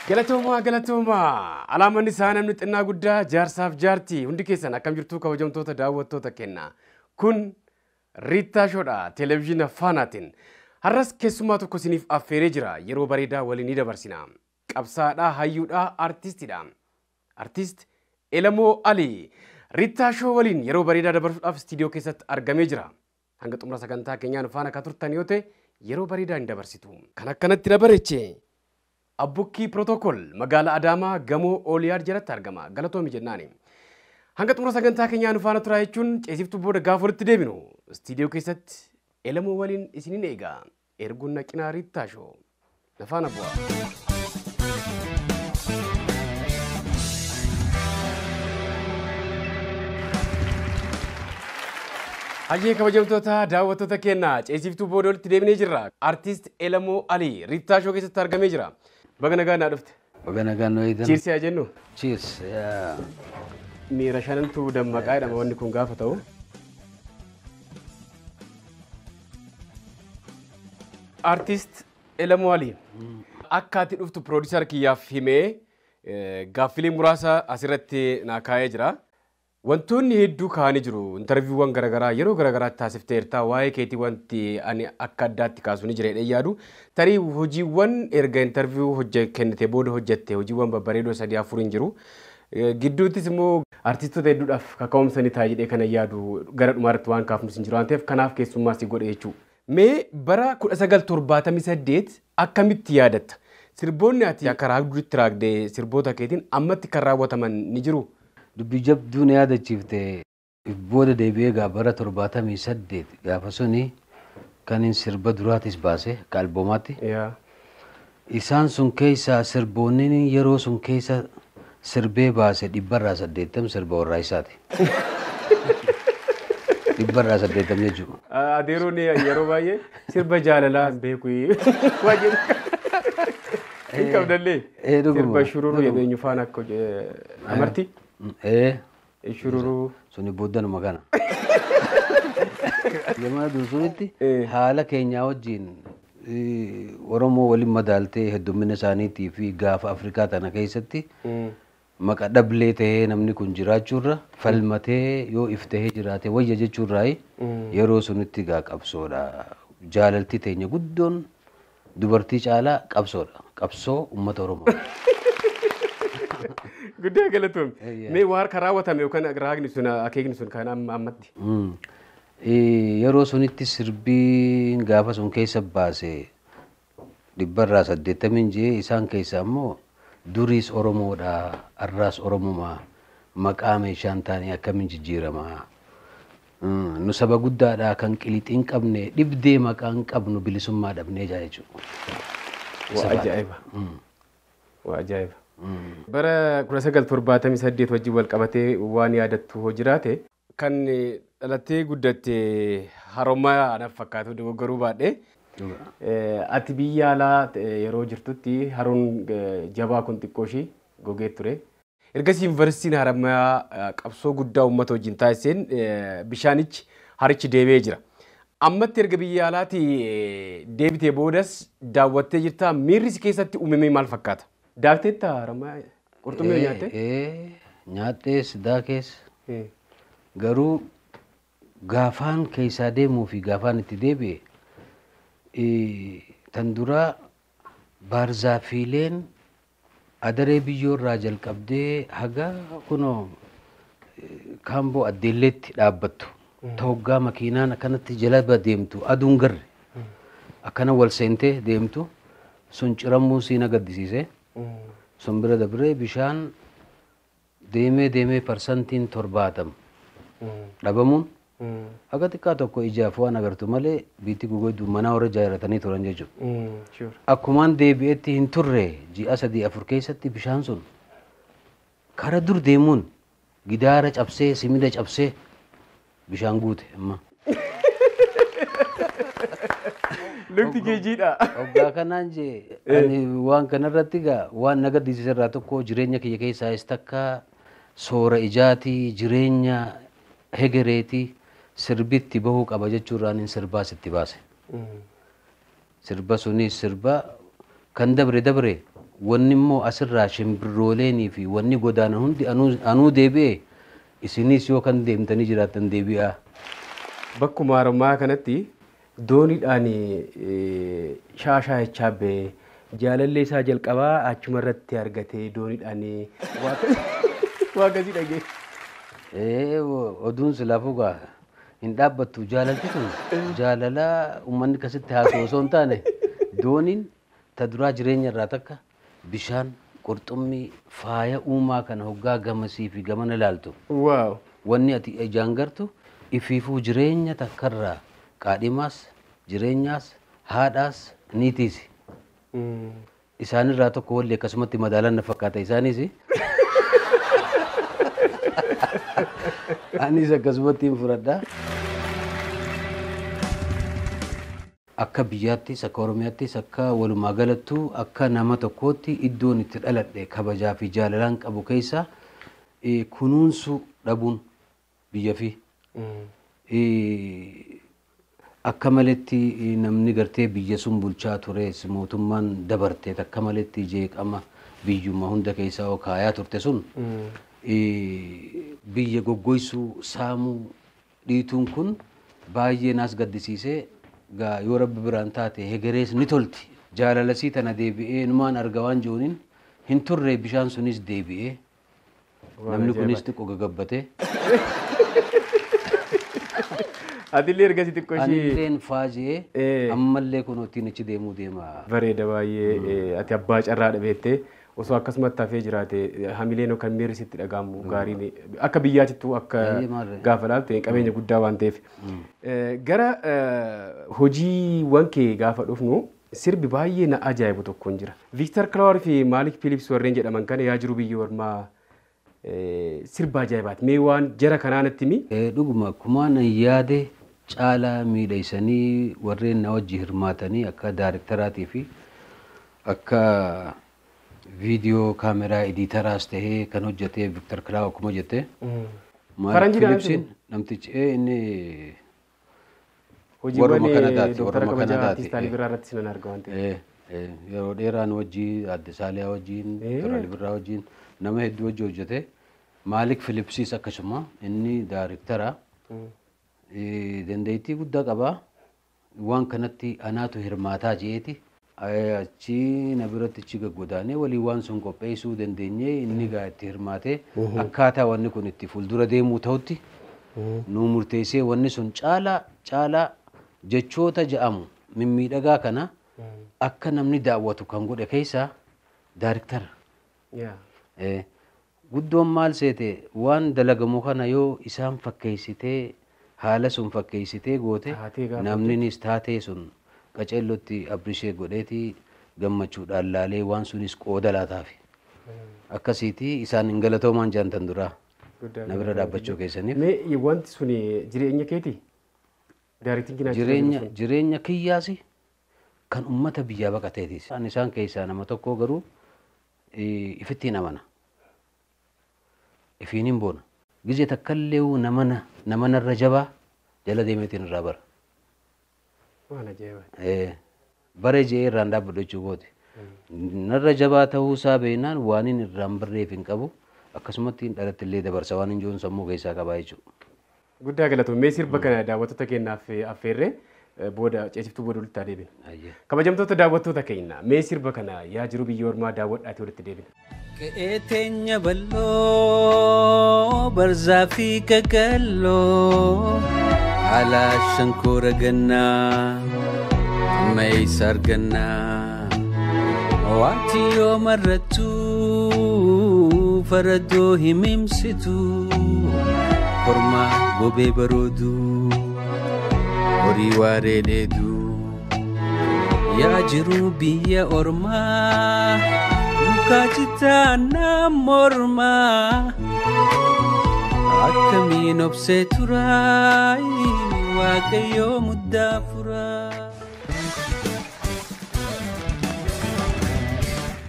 Galatoomaa alaamanni isaa namni xinnaa guddaa jaarsaaf jaartii hundi keessan akkam jirtuu kabajamtoota daawwattoota kenna kun Riittaa Shoodha televizyina Afaanaatiin har'as keessummaa tokko isiniif affeeree jira yeroo bareedaa waliin ni dabarsina qabsaadhaa hayyuudhaa artistiidha artist Elemo Alii Riittaa Shoo waliin yeroo bareedaa dabarsuudhaaf istiidiyoo keessatti argamee jira hanga xumura sagantaa keenyaan faana akka turtan yoo ta'e yeroo bareedaa ni dabarsitu kan akkanatti dabareche Abbukki protocol magaalaa Adaamaa gamoo Ooliyaar jalatti argama galatoomi jennaani. Hanga xumura sagantaa keenyaan faana turaa jechuun ceesiftuu booda gaafa walitti deebinu istiidiyoo keessatti Elemoo waliin isiniin eega erguun naqinaa Riittaa Shoo nafaana bu'aa. Hayyee kabajamtoota daawwattoota keenya ceesiftuu booda walitti deebinee jirra. Artist Elemoo Alii Riittaa Shoo keessatti argamee jira. Bagana gaana dhufte. Bagana gaana waydan. Cheers yaa jennu. Cheers. Miira shanantu dammaqaa jedhama wanni kun gaafa ta'u. Artist Elemoo Alii. Akka ati dhuftu producer kiyyaaf himee gaaffilee muraasa asirratti naa kaa'ee jira. Wantoonni hedduu kaa'anii jiru. Interviiwwan garaagaraa yeroo garaagaraatti taasifteerta waa'ee keetii wanti ani akka addaatti kaasuu ni jira jedhee yaadu. Tarii hojiiwwan erga interviiwuu kennite booda hojjette hojiiwwan babbareedoo sadii afur hin jiru. Gidduuttis immoo artistoota hedduudhaaf kaka'umsanii taa'ee jedhee kana yaadu gara dhumaarratti waan kaafnus hin jiru waan ta'eef kanaaf keessummaa si godhe jechuudha. Mee bara 1978 akkamitti yaadatta? Sirboonni ati akka raagduutti raagdee sirboota keetiin ammatti kan raawwataman ni jiru. Dubbii jabduun yaadachiifte booda deebi'ee bara 78 gaafa suni kan hin sirba duraatis baase akka alboomaatti. Isaan sun keessa sirboonni yeroo sun keessa sirbee baase 180 sirba warraa isaati. 180 jechuudha. Adeeroon yeroo baay'ee sirba jaalalaa beeku waajjira. Hin qabdallee sirba shururuu jedheenyu faana akka amartii. Shururu suni booddanuma kana. Yamaa dursunitti haala keenyaa wajjin Oromoo waliin madaaltee heddummina isaaniitii fi gaafa Afrikaa tana keessatti maqa dhablee ta'ee namni kun jiraachuurra falmatee yoo iftahee jiraate wayya jechuurraa yeroo sunitti qabsoodha. Jaalaltii teenya guddoon dubartii caalaa qabsoodha. Qabsoo uummata Oromoo. Guddaa galatoom. Mee waan karaa raawwatame yookaan raagni sun akeekni sun kan ammatti. Yeroo sunitti sirbiin gaafa sun keessa baase 180 jee isaan keessa ammoo duriis Oromoodha arraas Oromumaa maqaa meeshaan taanii akkamiin jijjiirama. Nu saba guddaadha kan qilixiin qabne dhibdee maqaan qabnu bilisummaa dhabnee jechuudha. Waa ajaa'iba. Waa ajaa'iba. Bara 1978 wajjin wal qabatee waan yaadattu hoo jiraate kan dhalattee guddatte Harommaa anaaf fakkaatu dogoggoruu baadhee ati biyya alaa yeroo jirtutti haroon jabaa kun xiqqoo ishii gogee ture. Ergasii yuunivarsiitiin Harommaa qabsoo guddaa uummata wajjin taasiseen bishaanichi harichi deebi'ee jira. Ammatti erga biyya alaatti deebitee boodas daawwattee jirtaa miirri si keessatti uumamee maal fakkaata? Daakteetta Harommaa qurxummii nyaatte? Nyaattees daakees garuu gaafaan keessaa deemuu fi gaafaan itti deebi'e tan duraa baarzaafiileen adaree biyyoorraa jalqabdee haga kunoo kaamboo addeelleetti dhaabbattu toggaa makiinaan akkanatti jala deemtu aduun garre akkana wal seentee deemtu sun ciramuu siin agaddisiise. Sun bira dabree bishaan deemee parsantiin 70 dhabamuun akka xiqqaa tokko ijaaf waan agartu malee biitti guguddu mana warra jaaratanii turan jechuudha. Akkumaan deebi'etti hin turre ji'a 3-4 keessatti bishaan sun kara dur deemuun gidaara cabsee simida cabsee bishaan guute amma. Lukti keejiidha. Obgaa kanaan jee ani waan kanarratti gaa waan nagadisiise irraa tokko jireenya kiyya keessaa is takka soora ijaatii jireenya hegereetii sirbitti bahuu qaba jechuurraan hin sirbaas itti baase. Sirba sunis sirba kan dabre wanni immoo asirraa shimbirrooleenii fi wanni godaana hundi anuu deebi'e isinis yoo kan deemtanii jiraatan deebi'aa. Bakkuma Oromaa kanatti dooniidhaan shaashayachaa ba'e jaalallee isaa jalqabaa achuma irratti argatee dooniidhaan waa akkasii dhagee. Oduun silaafuu gaa hin dhaabbattu jaalalti kun jaalala uummanni akkasitti haasa'u osoo hin taane dooniin ta duraa jireenya irraa takka bishaan qurxummii faaya uumaa kana hoggaa gamasii fi gamana ilaaltu. Wanni ati ijaan gartu ifiifuu jireenya takkarraa qaadhimaas jireenyaas haadhaas niitiis. Isaanirraa tokko walli akkasumatti madaalan na fakkaata isaanis. Anis akkasumatti hin fudhadhaa. Akka biyyaattis akka Oromiyaattis akka walumaa galattuu akka nama tokkootti iddoon itti dhaladhe kabajaa fi jaalalaan qabu keessaa kunuunsu dhabuun biyya fi akka maletti namni gartee biyya sun bulchaa tures mootummaan dabarte akka maletti jeeqama biyyummaa hunda keessaa kaayaa turte sun biyya goggoysuu saamuu dhiituun kun baay'ee naas gaddisiisee yoo rabbi biraan taate hegerees ni tolti jaalalasii tana deebi'ee numaan arga waan jiruun hin turre bishaan sunis deebi'ee namni kunis xiqqoo gagabbatee. Adillee ergasii xiqqoo ishee. Anilleen faajee ammallee kun ittiin achi deemuu deema. Bareeda baay'ee ati abbaa carraa dhabeettee osoo akkasumatti hafee jiraate hamileen yookaan miirri sitti dhagahamu gaariin akka biyyaatittuu akka gaafa laaltu qabeenya guddaa waan ta'eef. Gara hojiiwwan kee gaafa dhufnu sirbi baay'ee na ajaa'ibu tokkoon jira. Victor Clawer fi Malik Phillips warreen jedhaman kana yaa jiru biyya ormaa sirba ajaa'ibaati. Mee waan jara kanaanatti mi? Dhuguma kumaan yaade caalaa miidhaysanii warreen na wajji hirmaatanii akka daarektaraatii fi akka viidiyoo kaameraa editaraas tahee kan hojjetee Victor Clawer akkuma jette. Malik Phillipsiin namtichi inni warruma kana taate warruma kana taate. Irratti sinan arga waan ta'eef. Yeroo dheeraan wajjii adda saaliyaa wajjiin Turali Birraa wajjiin nama hedduu wajji hojjete. Malik Phillipsiis akkasuma inni daarektara dandeettii guddaa qaba. Waan kanatti anaatu hirmaataa jeeti. Achi na biratti achi gaggodaanee walii waan sun qopheessuu dandeenye inni gaa itti hirmaatee akkaataa wanni kun itti fuuldura deemuu ta'utti nu murteessee wanni sun caalaa jechoota ja'amu mimmiidhagaa kana akka namni daawwatu kan godhe keessaa daarektara. Guddoon maal seete waan dalagamu kana yoo isaan fakkeessitee haala sun fakkeessitee goote namninis taatee sun qaceellotti abrishee godheeti gammachuudhaan laalee waan sunis qooda laataafi. Akkasiiti isaan hin galatoomaan jaantan duraa na bira dhaabbachuu keessaniif. Mee wanti sun jireenya keeti? Jireenya kiyyaasi kan ummata biyyaa baqateetis. Isaan keessaa nama tokko garuu ifittiin amana. Ifiin hin boona. Gizee takkallee nama narra jabaa jala deemeetiin irraa bara. Waan ajaa'iba. Bare jee irraan dhaabbadhu jechuu kooti. Narra jabaa ta'uu isaa beeknaan waan inni irraan barreef hin qabu akkasumatti dhalatti illee dabarsa waan hin jiruun sammuu keessaa qabaa jechuudha. Guddaa galatoomne. Mee sirba kana daawwattoota keenyaaf affeerree booda ceesiftuu booda walitti deebina. Kabajamtoota daawwattoota keenya mee sirba kana yaa jiru biyya ormaa daawwadhaatii walitti deebina. Ka'ee teenya balloo barzaa fi kakalloo haala shankoora gannaa ammayisa argannaa waanti yoo marrattu faradoo himimsitu kormaa gobee baroodu horii waaree dheedu yaa jiru biyya ormaa Kajitana morma akkamiin obsee turaa waaqayyoo muddaa furaa.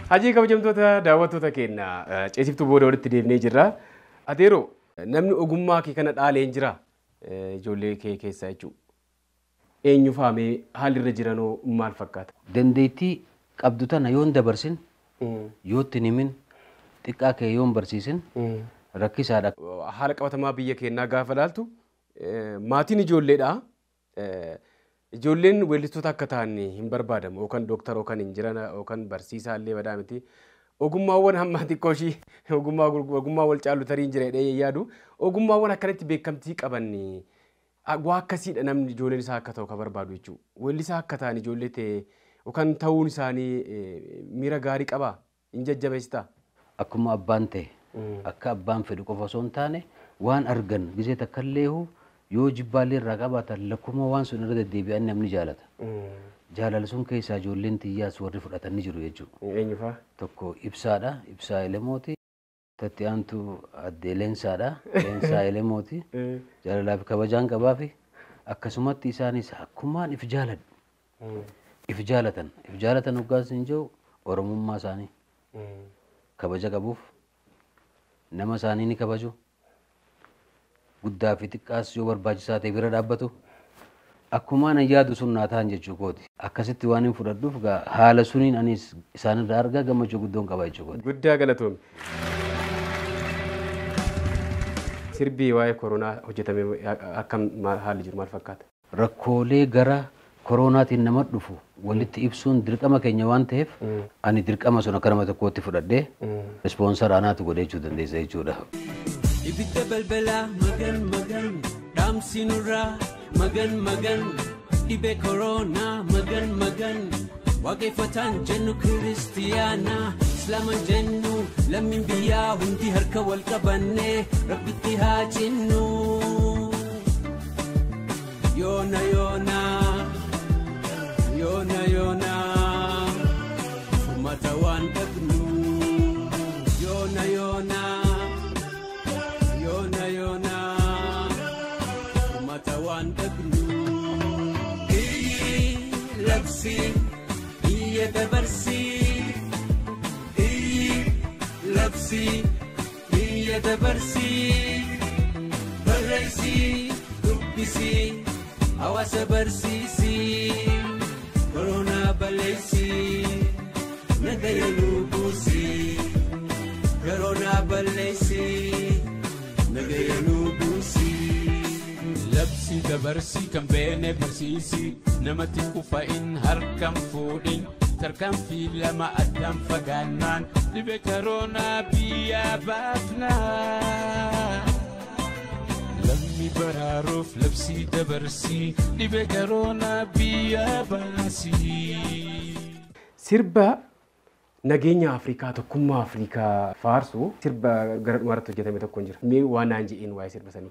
Hajii kabajamtoota daawwattoota keenya ceesiftuu booda walitti deebinee jirra. Adeeroo namni ogummaa kee kana dhaalee hin jira ijoollee kee keessaa jechuudha. Eenyu faamee haalirra jiranoo maal fakkaata? Dandeettii qabdu tana yoon dabarsin yoo itti himin xiqqaa kee yoo hin barsiisin rakkisaadha. Haala qabatamaa biyya keenyaa gaafa ilaaltu maatiin ijoolleedha. Ijoolleen weellistoota akka ta'an hin barbaadamu yookaan dooktara yookaan injirana yookaan barsiisaa illee badaa miti. Ogummaawwan hamma xiqqoo ishii ogummaa wal caalu tarii hin jireedha yaadu. Ogummaawwan akkanatti beekamtii qaban waa akkasiidha namni ijoolleen isaa akka ta'u kan barbaadu jechuudha. Weellisaa akka ta'an ijoollee ta'e yookaan ta'uun isaanii miira gaarii qabaa hin jajjabeessitaa. Akkuma abbaan ta'e akka abbaan fedhu qofa osoo hin taane waan argan gisee takka illee yoo jibbaallee irraa qabaatan lakkuma waan sun irra deddeebi'an namni jaalata. Jaalala sun keessaa ijoolleen xiyyaas warri fudhatan ni jiru jechuudha. Eenyufaa? Tokko ibsaadha. Ibsaa Elemooti. Tatti aantu addee Leensaadha. Leensaa Elemooti. Jaalalaa fi kabajaan qabaa fi akkasumatti isaanis akkumaan if jaaladhu. If jaalatan. If jaalatan hoggaas hin jiru Oromummaa isaanii. Kabaja qabuuf nama isaanii ni kabaju. Guddaa fi xiqqaas yoo barbaachisaa ta'e bira dhaabbatu. Akkumaan yaadu sun naa ta'an jechuu kooti. Akkasitti waan hin fudhadhuuf haala suniin anis isaanirraa argaa gammachuu guddoon qaba jechuu kooti. Guddaa galatoomi. Sirbii waa'ee koronaa hojjetame akkam haalli jiru maal fakkaata? Rakkoolee gara koronaatiin nama dhufu walitti ibsuun dirqama keenya waan ta'eef ani dirqama sun akka nama tokkootti fudhadhee ispoonsara anaatu godhee jechuu dandeessa jechuudha. Ibidda balbalaa magan magan dhaamsinurraa magan magan dhibee koronaa magan magan waaqeffataan jennu kiristiyaanaa islaaman jennu lammiin biyyaa hundi harka wal qabannee rabbitti haa cinnu yoona yoona yoona yoona furmaata waan dhabnu yoona yoona yoona yoona furmaata waan dhabnu labsi iyya dabarsi labsi iyya dabarsi barreessi dubbisi hawaasa barsiisi koronaa balleessi nagaya nuubuusi koronaa balleessi nagaya nuubuusi. Labsi dabarsi kan beene barsiisi namatti kufa'in harkan fuudhin tarkaanfii lama addaan fagaannaan dhibee koronaa biyyaa baafnaa. Lammi baraaruuf labsi dabarsi dhibee koronaa biyyaa baasii. Sirba nageenya Afrikaa tokkummaa Afrikaa faarsu sirba gara dhumaarratti hojjetame tokko jira. Mee waan naan je'in waa'ee sirba sanii?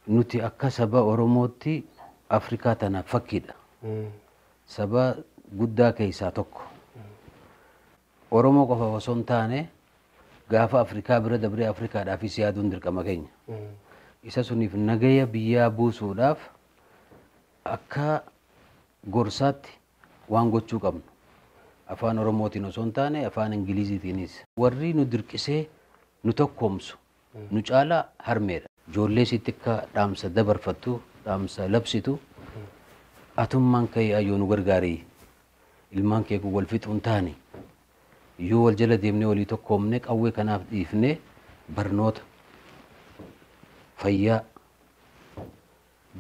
Nuti akka saba Oromootti Afrikaa tanaaf fakkiidha. Saba guddaa keessaa tokko. Oromoo qofa osoo hin taane gaafa Afrikaa bira dabree Afrikaadhaafis yaaduun dirqama keenya. Isa suniif nagaya biyyaa buusuudhaaf akka gorsaatti waan gochuu qabnu. Afaan Oromootiin osoo hin taane afaan Ingiliziitiinis. Warri nu dirqisee nu tokkoomsu nu caalaa harmeedha. Ijoollee sitti akka dhaamsa dabarfattu dhaamsa labsitu atummaan kee ayyoo nu gargaarii ilmaan kee kun wal fixuu hin taane yoo wal jala deemnee walii tokkoomne qawwee kanaaf dhiifnee barnoota fayyaa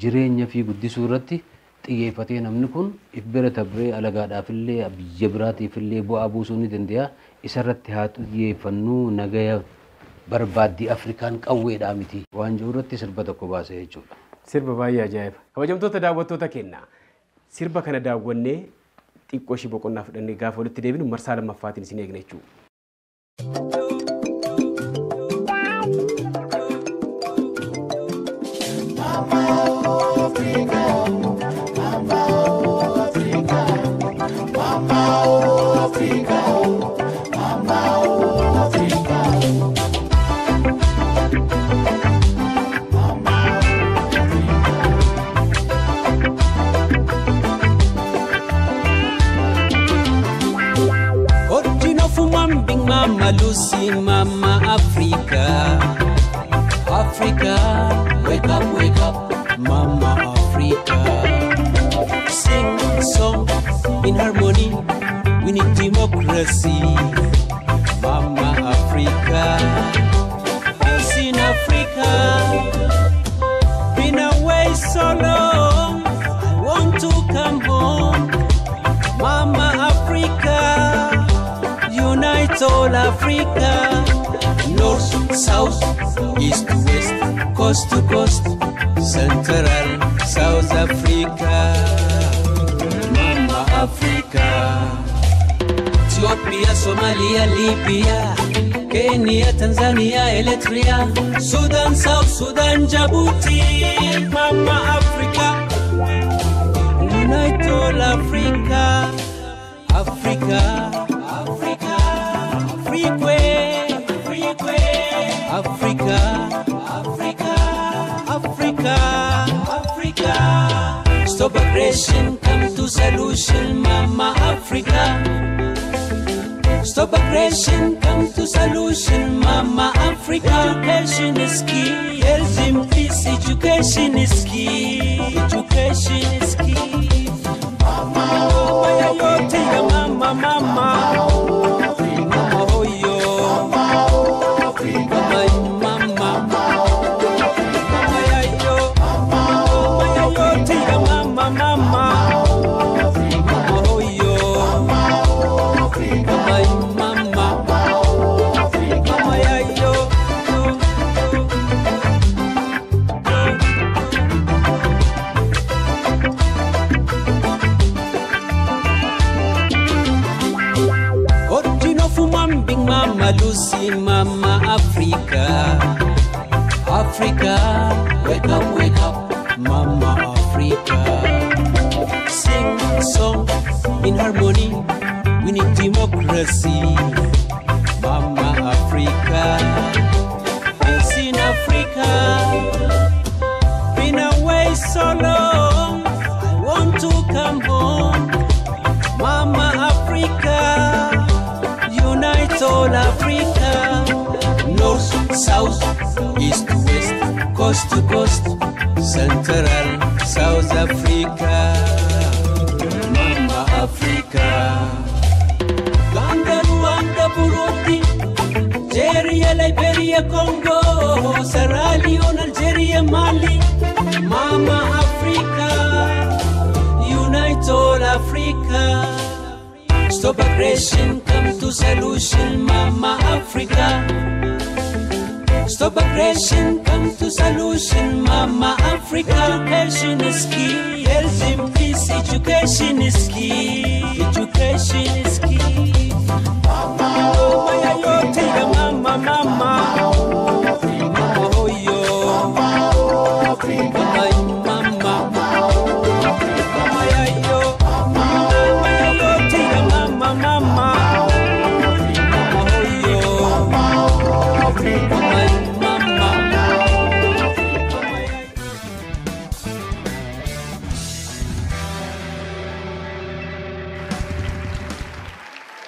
jireenya fi guddisuu irratti xiyyeeffatee namni kun if bira tabree alagaadhaafillee biyya biraatiifillee bu'aa buusuu ni danda'a. Isarratti haa xiyyeeffannuu nagaya barbaaddii Afrikaan qawweedhaa miti waan jiru irratti sirba tokko baasee jechuudha. Sirba baay'ee ajaa'iba. Kabajamtoota daawwattoota keenya sirba kana daawwannee xiqqoo ishii boqonnaa fudhannee gaafa walitti deebinu marsaa lammaffaatiin isin eegna jechuudha. Mama Lucy, Mama Africa, Africa, wake up, Mama Africa. Sing a song in harmony, we need democracy. unite all Africa. North, south, east to west, coast to coast, Central, South Africa. Mama Africa. Ethiopia, Somalia, Libya, Kenya, Tanzania, Eritrea, Sudan, South Sudan, Djibouti. Mama Africa. Unite all Africa. Africa, Africa, Africa, Africa, Africa, Africa, Africa. Stop aggression, come to solution, Mama Africa. Stop aggression, come to solution, Mama Africa. Education is key, health and peace. Education is key, education is key. Mama, oh, jote, mama, mama. Mama Lucy, Mama Africa. Africa, wake up, Mama Africa. Sing a song in harmony, we need democracy. Mama Africa, peace in Africa. Been away so long, I want to come home. Mama Africa. Unite all Africa. North, south, east to west, coast to coast, Central, South Africa. Mama Africa. Uganda, Rwanda, Burundi, Nigeria, Liberia, Congo, Sierra Leone, Algeria, Mali. Mama Africa. Unite all Africa. Stop aggression, come to solution, Mama Africa. Stop aggression, come to solution, Mama Africa. Education is key, health and peace. Education is key, education is key. Mama, oh, jote, mama, mama. Oh, yo, Africa, mama.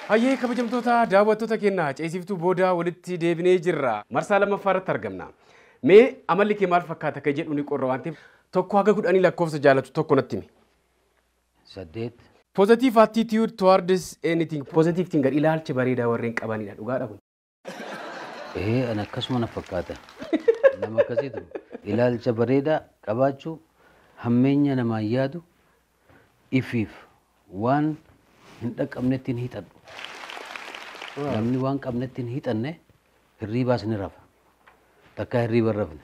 Hayyee kabajamtoota daawwattoota keenya ceesiftuu booda walitti deebinee jirra. Marsaa lammaffaarratti argamna. Mee amalli kee maal fakkaata ka jedhu ni qorra waan ta'eef tokko haga 10 lakkoofsa jaalatu tokko natti himi. 8. Positive attitude towards anything. Positive thing ilaalcha bareedaa warreen qabanidha. Dhugaadha kun. Ana akkasuma na fakkaata. Nama akkasiitu ilaalcha bareedaa qabaachuu hammeenya namaa yaadu ifiif waan hin dhaqqabnetti hin hiixadhu. Namni waan qabnetti hin hiixanne hirriibaas ni rafa. Takka hirriiba hin rafne.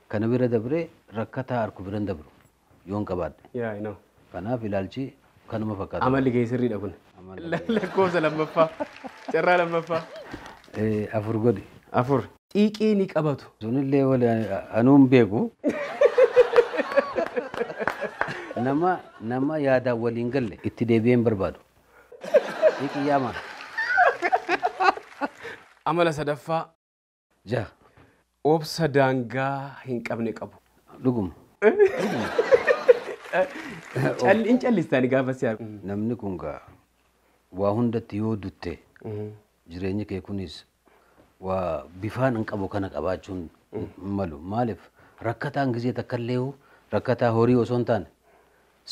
Kana bira dabree rakkataa harku bira hin dabru yoon qabaadhe. Yeah, I know. Kanaaf ilaalchi kanuma fakkaata. Amalli kee sirriidha kun. Lakkoofsa lammaffaa. Carraa lammaffaa. 4 godhi. 4. Xiiqii ni qabatu. Sunillee wali anuun beeku. Nama yaada waliin galle itti deebi'een barbaadu. Xiiqii yaama. Amala sadaffaa. 6. Obsa daangaa hin qabne qabu. Dhuguma. In callistaani gaafa siyaa. Namni kun gaa waa hundatti yoo dutte jireenyi kee kunis waa bifaan hin qabu kana qabaachuun malu. Maaliif rakkataan gisee takkallee rakkataa horii osoo hin taane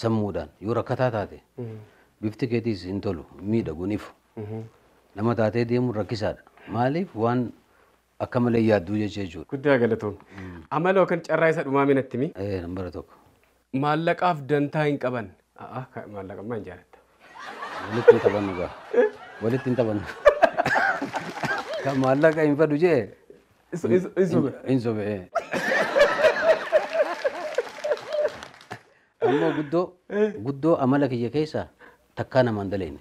sammuudhaan yoo rakkataa taate bifti keetiis hin tolu miidhaguuniif nama taatee deemuun rakkisaadha. Maaliif waan akka malee yaadduu jechuudha. Guddaa galatoon. Amala yookaan carraa isa dhumaa minatti mi? Nambara tokko. Maallaqaaf dantaa hin qaban. Maallaqa maa hin jaalatta? Walitti hin taphannu gaa. Walitti hin taphannu. Kamala ka infa duje. Inso be. Ammo guddo amala kiyya keessa takkaa namaan daleene.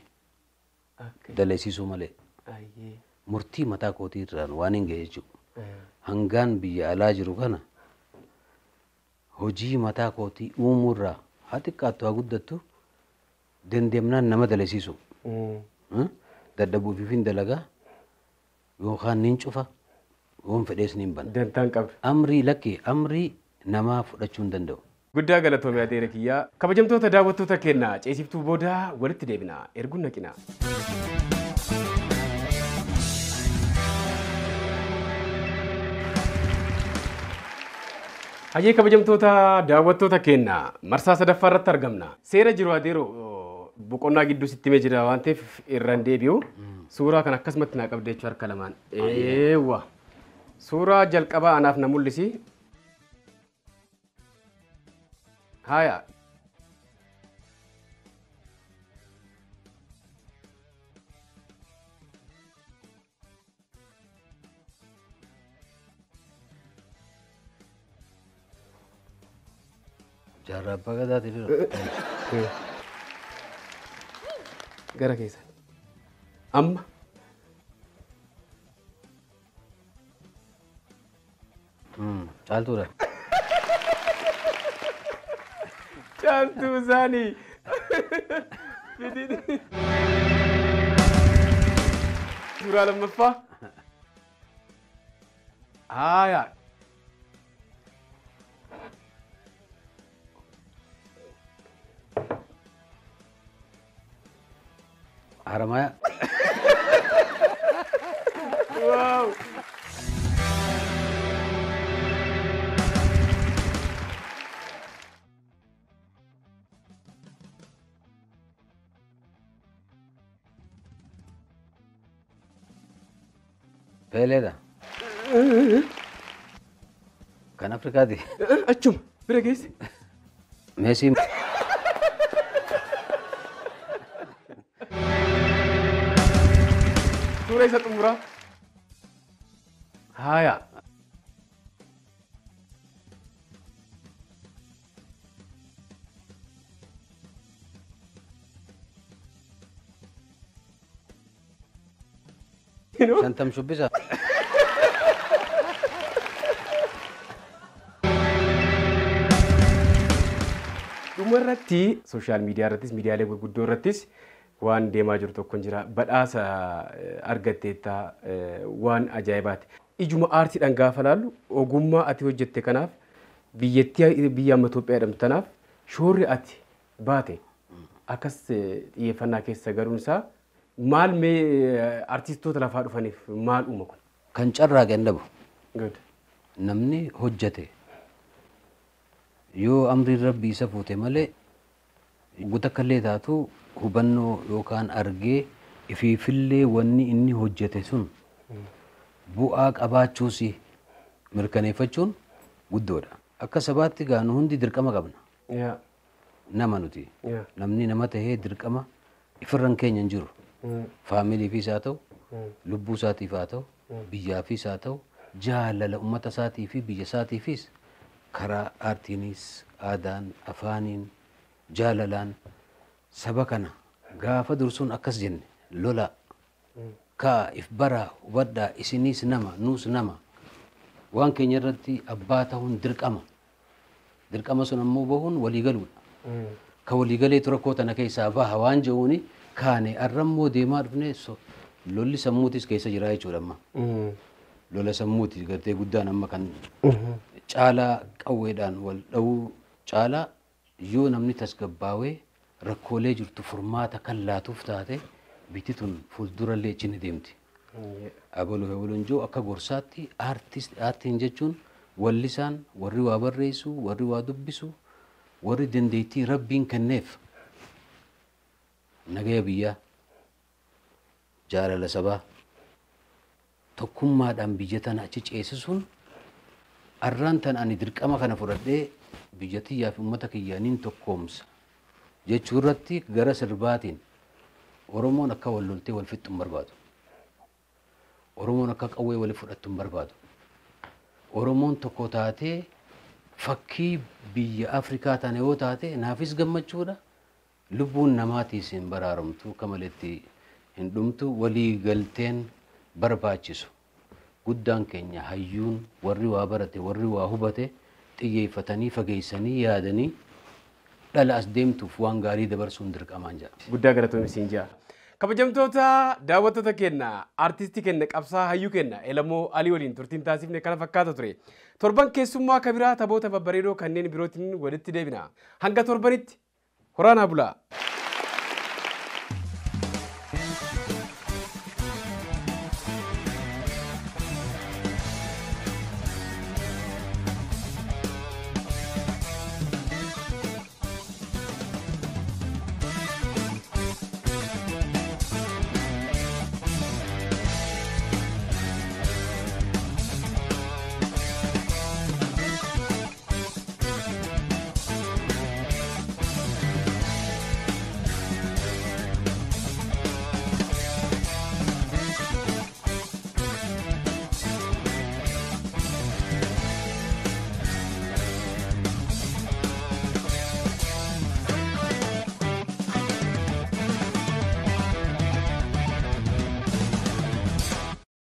Daleessisuu malee. Murtii mataa kootii irraan waan hin ga'e jechuudha. Hangaan biyya alaa jiru kana hojii mataa kootii uumuurraa haa xiqqaattu haa guddattu dandeemnaan nama daleessisu. Dadhabuufiif hin dalagaa yookaan nin cufa yoon fedhees nin bana. Dantaan qabda. Amrii namaa fudhachuu hin danda'u. Guddaa galatoomii adeera kiyyaa. Kabajamtoota daawwattoota keenyaa ceesiftuu booda walitti deebina. Erguun naqina. Hayyee kabajamtoota daawwattoota keenyaa marsaa sadaffaa irratti argamna. Seera jiru adeeroo boqonnaa gidduu sitti himee jira waan ta'eef irraan deebi'u. Suuraa kan akkasumatti naa qabdee jechuu harka lamaan. Eewwa. Suuraa jalqabaa anaaf na mul'isi. Haya. Jaarraa abbaa gadaati dura. Gara keessan. Amma. Caaltuudha. Caaltuu isaanii. Suuraa lammaffaa. Haya. Haramaya. Wow. Baleedha. Kan Afrikaati. Achuma bira geesse. Meesii. Suuraa isa xumuraa. Haya. Shantam shubbisa. Dhuma irratti sooshaal miidiyaa irrattis miidiyaalee gurguddoo irrattis waan deemaa jiru tokko jira. Badhaasa argatteetta waan ajaa'ibaati. Ijuma aartiidhaan gaafa laallu ogummaa ati hojjette kanaaf biyyattii biyya amma Itoophiyaa jedhamtu tanaaf shoorri ati baate akkas xiyyeeffannaa keessa garuun isaa maal mee artistoota lafaa dhufaniif maal uuma kun? Kan carraa gandabu. Good. Namni hojjete yoo amri rabbi isa fuute malee gutakkallee taatu hubannoo yookaan argee ifiifillee wanni inni hojjete sun bu'aa qabaachuus mirkaneeffachuun guddoodha. Akka sabaatti gaanu hundi dirqama qabna. Nama nuti. Namni nama tahee dirqama ifirran keenya hin jiru. Faamiliifis haa ta'u, lubbuu isaatiif haa ta'u, biyyaafis haa ta'u, jaalala uummata isaatii fi biyya isaatiifis karaa aartiinis, aadaan, afaaniin, jaalalaan saba kana gaafa dursuun akkas jenne lola kaa if bara hubadhaa isinis nama nuus nama waan keenya irratti abbaa ta'uun dirqama. Dirqama sun ammoo bahuun waliigaluudha. Ka waliigalee tura kootana keessaa baha waan jehuuni kaane arrammoo deemaa dhufne lolli sammuutis keessa jira jechuudha amma. Lola sammuutis gartee guddaan amma kan caalaa qawweedhaan wal dha'uu caalaa yoo namni tasgabbaawee rakkoolee jirtu furmaata kan laatuuf taate biti tun fuuldurallee cini deemti. Abaluun joo akka gorsaatti aartiin jechuun wallisaan warri waa barreessu, warri waa dubbisu, warri dandeettii rabbiin kenneef nagaya biyyaa, jaalala sabaa, tokkummaadhaan biyya tana achi ceesisuun arraan tan ani dirqama kana fudhadhee biyya tiyyaa fi uummata kiyyaaniin tokkoomsa jechuu irratti gara sirbaatiin Oromoon akka wal loltee wal fixxuun barbaadu. Oromoon akka qawwee wali fudhattu hin barbaadu. Oromoon tokko taatee fakkii biyya Afrikaa tana yoo taate naafis gammachuudha. Lubbuun namaatiis hin baraaramtu kamaletti hin dhumtu walii galteen barbaachisu. Guddaan keenya hayyuun warri waa barate warri waa hubate xiyyeeffatanii fageessanii yaadanii dhala as deemtuuf waan gaarii dabarsuun dirqamaan jira. Guddaa galatoomii siin jira. Kabajamtoota daawwattoota keenya artistii keenya qabsaa hayyuu keenya Elemo Alii waliin turtiin taasifne kana fakkaata ture. Torban keessummaa kabiraa taphoota babbareedoo kanneen birootiin walitti deebina. Hanga torbanitti horaanaa bulaa.